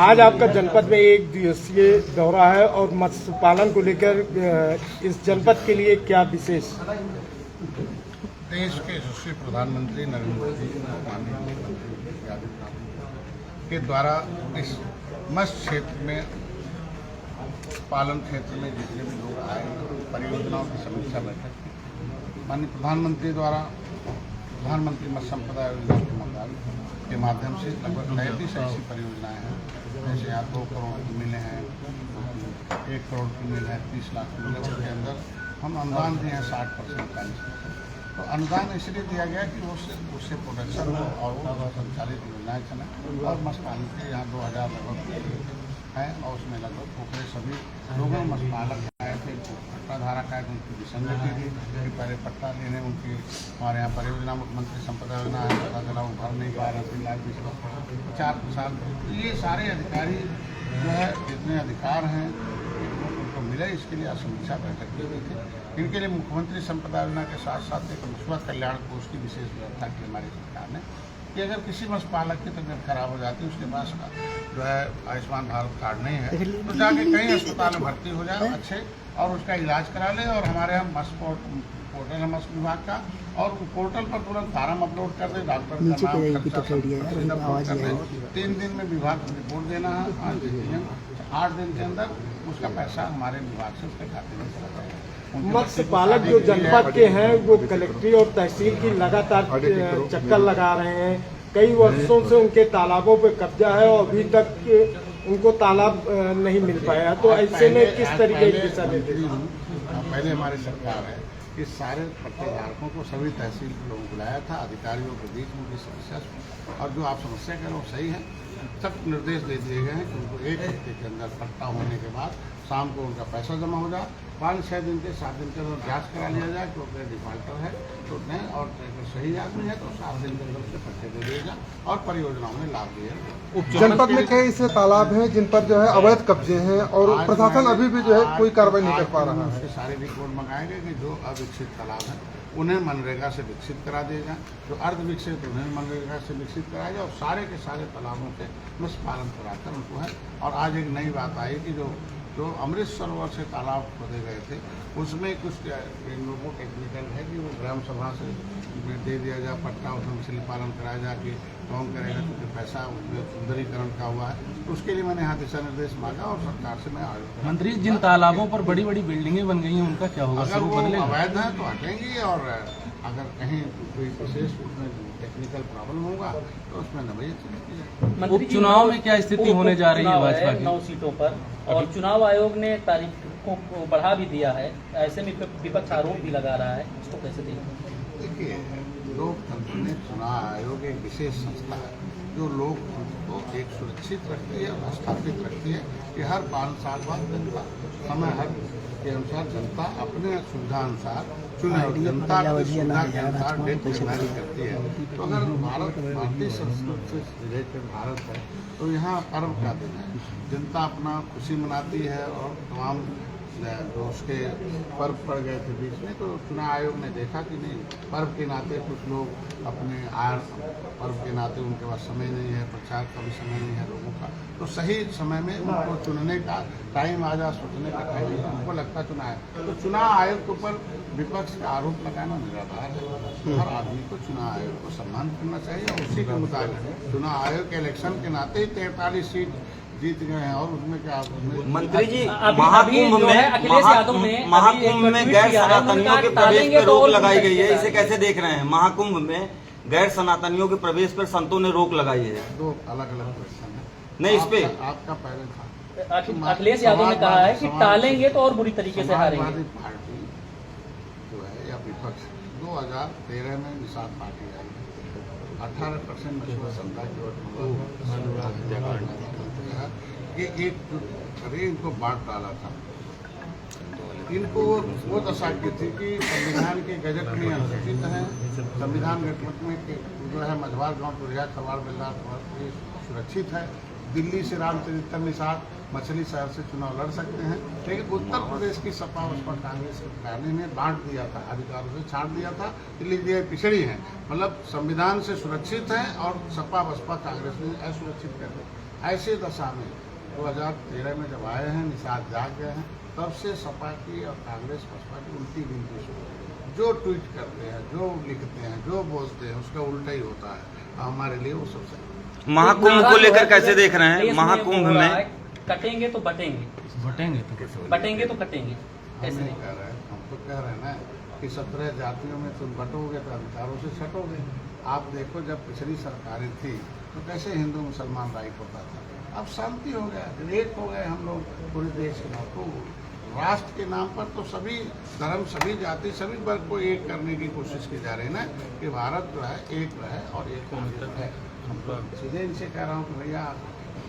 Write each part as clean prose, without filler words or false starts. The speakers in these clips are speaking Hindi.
आज आपका जनपद में एक दिवसीय दौरा है और मत्स्य पालन को लेकर इस जनपद के लिए क्या विशेष? देश के यशस्वी प्रधानमंत्री नरेंद्र मोदी माननीय मुख्यमंत्री के द्वारा इस मत्स्य क्षेत्र में पालन क्षेत्र में जितने भी लोग आए परियोजनाओं की समीक्षा बैठक की। माननीय प्रधानमंत्री द्वारा प्रधानमंत्री मत्स्य संपदा योजना के माध्यम से लगभग 33 ऐसी परियोजनाएं हैं, जैसे यहाँ 2 करोड़ की मिलें हैं, 1 करोड़ की मिल है, 30 लाख की मिल है, उसके अंदर हम अनुदान दिए हैं 60%। तो अनुदान इसलिए दिया गया कि उससे प्रोडक्शन हो और वो संचालित योजनाएं चलें। और मत्स्य पालन के यहाँ 2000 लगभग है और उसमें लगभग पोखरे सभी लोगों मत्स्य पालक आए थे। पट्टा धारक आए थे, उनकी विसंगति थी कि पहले पट्टा लेने उनकी हमारे यहाँ परियोजना मुख्यमंत्री संपदा योजना है, पता चला वो भर नहीं पा रहे, 3 लाख 20 लाख 4 साल। तो ये सारे अधिकारी जो है जितने अधिकार हैं उनको मिले, इसके लिए समीक्षा बैठक की गई थी। इनके लिए मुख्यमंत्री संपदा योजना के साथ साथ एक मछुआ कल्याण कोष की विशेष व्यवस्था की हमारी सरकार ने कि अगर किसी मत्स्य पालक की तबीयत खराब हो जाती है, उसके पास जो है आयुष्मान भारत कार्ड नहीं है, तो जाके कहीं अस्पताल में भर्ती हो जाए अच्छे और उसका इलाज करा ले। और हमारे यहाँ मत्स्य पोर्टल है मत्स्य विभाग का, और पोर्टल पर तुरंत फार्म अपलोड कर दे, डॉक्टर का नाम खर्चा कर दे, 3 दिन में विभाग को रिपोर्ट देना है, 8 दिन के अंदर उसका पैसा हमारे विभाग से उसके खाते में चला जाएगा। मत्स्य पालक जो जनपद के हैं वो कलेक्ट्री और तहसील की लगातार चक्कर लगा रहे हैं। कई वर्षों से उनके तालाबों पे कब्जा है और अभी तक उनको तालाब नहीं मिल पाया। तो ऐसे में किस तरीके की दिशा निर्देश? पहले हमारी सरकार है कि सारे पट्टेधारकों को सभी तहसील के लोगों को बुलाया था, अधिकारियों के बीच उनकी समस्या, और जो आप समस्या कह रहे हो सही है, सब निर्देश दे दिए गए हैं कि उनको 1 हफ्ते के अंदर पट्टा होने के बाद शाम को उनका पैसा जमा हो जाए, 5-6 दिन के 7 दिन के अंदर जांच करा लिया जाए कि वो डिफाल्टर है तो नहीं, और अगर सही आदमी है तो 7 दिन के अंदर उसके पट्टे दे दिए जाए और परियोजनाओं में लाभ दिए। जनपद में कई ऐसे तालाब हैं जिन पर जो है अवैध कब्जे हैं और प्रशासन अभी भी जो है कोई कार्रवाई नहीं कर पा रहा है। उसके सारे रिपोर्ट मंगाए गए कि जो अविकसित तालाब है उन्हें मनरेगा से विकसित करा दिया जाए, जो अर्ध विकसित उन्हें मनरेगा से विकसित कराया जाए, और सारे के सारे तालाबों से मत्स्य पालन कराकर उनको है। और आज एक नई बात आई कि जो अमृत सरोवर से तालाब खोदे गए थे उसमें कुछ इन लोगों को टेक्निकल है कि वो ग्राम सभा से दे दिया जाए पट्टा, उसमें मछली पालन कराया जाए कि कौन करेगा, क्योंकि पैसा उसमें सुंदरीकरण का हुआ है। तो उसके लिए मैंने यहाँ दिशा निर्देश मांगा और सरकार से मैं आयोजन। मंत्री, जिन तालाबों पर बड़ी बड़ी बिल्डिंगें बन गई हैं उनका क्या होगा? अगर वो अवैध है तो हटेंगी, और अगर कहीं कोई विशेष उसमें टेक्निकल प्रॉब्लम होगा तो उसमें नवैयत की जाए। उपचुनाव में क्या स्थिति होने जा रही है भाजपा की? 9 सीटों पर, और चुनाव आयोग ने तारीख को बढ़ा भी दिया है, ऐसे में विपक्ष आरोप भी लगा रहा है, इसको कैसे देखें? देखिए, लोकतंत्र में चुनाव आयोग एक विशेष संस्था है जो लोकतंत्र को एक सुरक्षित रखती है और स्थापित रखती है कि हर 5 साल बाद जनता समय हर के अनुसार जनता अपने सुविधा अनुसार चुने, जनता की सुविधा के अनुसार डेट निर्धारित करती है। तो अगर भारतीय संस्कृति से रिलेटेड भारत है तो यहाँ पर्व का दिन है, जनता अपना खुशी मनाती है, और तमाम जो उसके पर्व पड़ गए थे बीच में, तो चुनाव आयोग ने देखा कि नहीं, पर्व के नाते कुछ लोग अपने पर्व के नाते उनके पास समय नहीं है, प्रचार का भी समय नहीं है लोगों का, तो सही समय में उनको चुनने का टाइम आ जा, सोचने का टाइम उनको लगता चुनाव। तो चुनाव आयोग के ऊपर विपक्ष का आरोप लगाना निराधार है। हर आदमी को चुनाव आयोग को सम्मान करना चाहिए, और उसी के मुताबिक चुनाव आयोग के इलेक्शन के नाते ही 43 सीट जीत गए हैं। और उसमें क्या मंत्री जी, महाकुंभ में गैर सनातनियों के प्रवेश पर रोक लगाई गई है, इसे कैसे देख रहे हैं? महाकुंभ में गैर सनातनियों के प्रवेश पर संतों ने रोक लगाई है। 2 अलग-अलग क्वेश्चन है। नहीं, इस पे आपका पहले था अखिलेश यादव ने कहा है कि टालेंगे तो और बुरी तरीके से हारेंगे। पार्टी जो है या विपक्ष 2013 में निषाद पार्टी आई, 18% मछुआ समुदाय की ये एक करे इनको बांट डाला था। इनको वो दशा की थी कि संविधान के गजट में अनुसूचित है, संविधान गजट में जो है मझवार गांव टुरिया खरवाड़ बेलदार सुरक्षित है, दिल्ली से रामचरित्र निषाद मछली शहर से चुनाव लड़ सकते हैं। लेकिन उत्तर प्रदेश की सपा बसपा कांग्रेस सरकार ने बांट दिया था, अधिकारों से छांट दिया था, इसलिए ये पिछड़ी हैं, मतलब संविधान से सुरक्षित हैं और सपा बसपा कांग्रेस ने असुरक्षित कर दिया। ऐसी दशा में 2013 में जब आए हैं, निषाद जाग गए हैं, तब से सपा की और कांग्रेस बसपा की उल्टी गिनती शुरू हुई। जो ट्वीट करते हैं, जो लिखते हैं, जो बोलते हैं, उसका उल्टा ही होता है। हमारे लिए वो सब सही। महाकुंभ को लेकर कैसे देख रहे हैं? महाकुंभ में कटेंगे तो बटेंगे, बटेंगे तो कटेंगे, हम ऐसे नहीं नहीं। कह रहे हैं, हम तो कह रहे हैं ना कि 17 जातियों में तुम बटोगे तो अधिकारों से छटोगे। आप देखो जब पिछली सरकारें थी तो कैसे हिंदू मुसलमान राइट होता था, अब शांति हो गया, एक हो गए हम लोग पूरे देश के नाम। तो राष्ट्र के नाम पर तो सभी धर्म, सभी जाति, सभी वर्ग को एक करने की कोशिश की जा रही है ना कि भारत जो है एक रहे और एक है। हम तो सीधे इनसे कह रहा हूँ कि भैया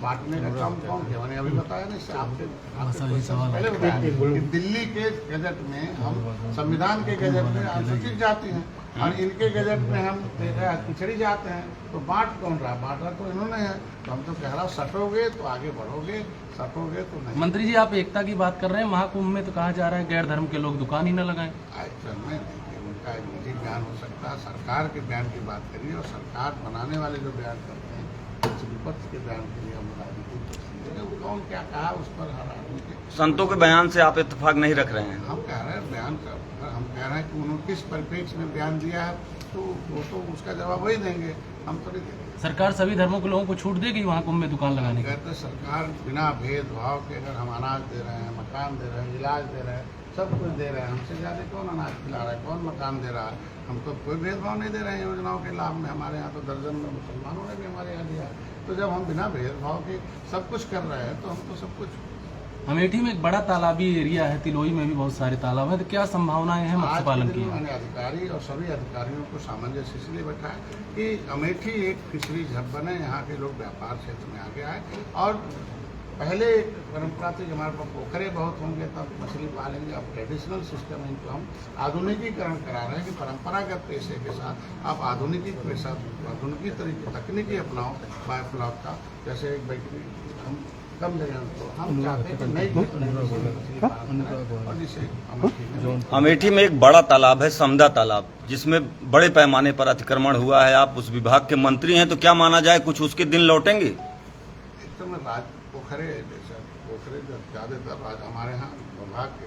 बांटने का काम कौन किया? मैंने अभी बताया ना, इससे आपके पहले बताया कि दिल्ली के गजट में हम संविधान के गजट में अनुसूचित जाति हैं और इनके गजट में हम पिछड़ी जाते हैं। तो बांट कौन रहा? बांट रहा तो इन्होंने है। तो हम तो कह रहा हूँ सटोगे तो आगे बढ़ोगे, सटोगे तो नहीं। मंत्री जी, आप एकता की बात कर रहे हैं, महाकुंभ में तो कहा जा रहा है गैर धर्म के लोग दुकान ही न लगाएं। एक्चुअल में उनका एक निजी बयान हो सकता है, सरकार के बयान की बात करिए और सरकार बनाने वाले जो बयान करते हैं, विपक्ष के बयान के लिए हम राजनीति करते हैं। कौन क्या कहा उस पर हर आदमी के संतों के बयान से आप इत्तेफाक नहीं रख रहे हैं? हम कह रहे हैं बयान का, हम कह रहे हैं कि उन्होंने किस परिप्रेक्ष्य में बयान दिया है तो वो तो उसका जवाब वही देंगे, हम तो नहीं देंगे। सरकार सभी धर्मों के लोगों को छूट देगी महाकुंभ में दुकान लगाने की? कहते सरकार बिना भेदभाव के अगर हम अनाज दे रहे हैं, मकान दे रहे हैं, इलाज दे रहे हैं, सब कुछ दे रहे हैं, हमसे ज़्यादा कौन अनाज खिला रहा है, कौन मकान दे रहा है? हम तो कोई भेदभाव नहीं दे रहे हैं योजनाओं के लाभ में। हमारे यहाँ तो दर्जन में मुसलमानों ने भी हमारे यहाँ दिया है। तो जब हम बिना भेदभाव के सब कुछ कर रहे हैं तो हम तो सब कुछ। अमेठी में एक बड़ा तालाबी एरिया है, तिलोई में भी बहुत सारे तालाब हैं, तो क्या संभावनाएं हैं मत्स्य पालन की? मैंने अधिकारी और सभी अधिकारियों को सामंजस्य इसलिए बैठा है कि अमेठी एक फिशरी हब बने, यहाँ के लोग व्यापार क्षेत्र में आगे आए। और पहले एक परंपरा थी कि हमारे पास पोखरे बहुत होंगे तब मछली पालेंगे। अब ट्रेडिशनल सिस्टम इनको हम आधुनिकीकरण करा रहे हैं कि परंपरागत पेशे के साथ आप आधुनिकी पेशा, आधुनिकी तरीके तकनीकी अपनाओ बायोफ्लॉक का। जैसे एक व्यक्ति हम कम जगह तो हम चाहते हैं कि नई और जिसे अमेठी में एक बड़ा तालाब है, समदा तालाब, जिसमें बड़े पैमाने पर अतिक्रमण हुआ है। आप उस विभाग के मंत्री हैं, तो क्या माना जाए कुछ उसके दिन लौटेंगे? एक तो मैं पोखरे जैसा पोखरे ज़्यादातर हमारे यहाँ विभाग के